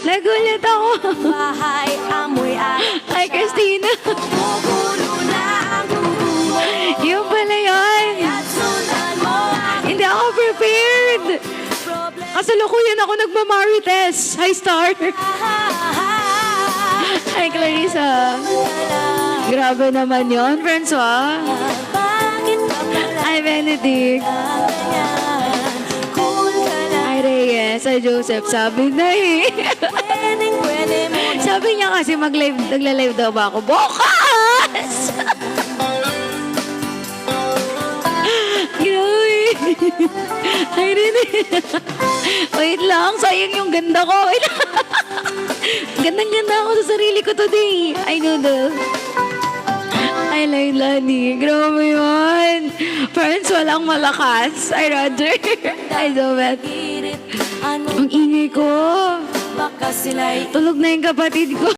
Nagulat ako. Bahay, amoy at Hi, Christina. Pupuno na ang bubo Yung pala yun. At sundan mo ang Hindi ako prepared. problema Kasalukuyan ako nagmamarites. Hi, Star. Hi, Clarissa. Grabe naman yon, Francois. Bakit ka pala Hi, Benedict. ganyan? Cool ka na Hi, Reyes. Hi, Joseph. Sabi na eh. Pwede mo Sabi niya kasi nagla-live daw ba ako? Bukas! Grabe. Hi, Rene. Wait lang. Sayang yung ganda ko. Wait lang. Gandang-ganda ako sa sarili ko today. I know the... I like Lani. Grabe yun. Friends, walang malakas. I rather. I do it. pilit Ano Ang ingay ko. baka sila'y Tulog na yung kapatid ko.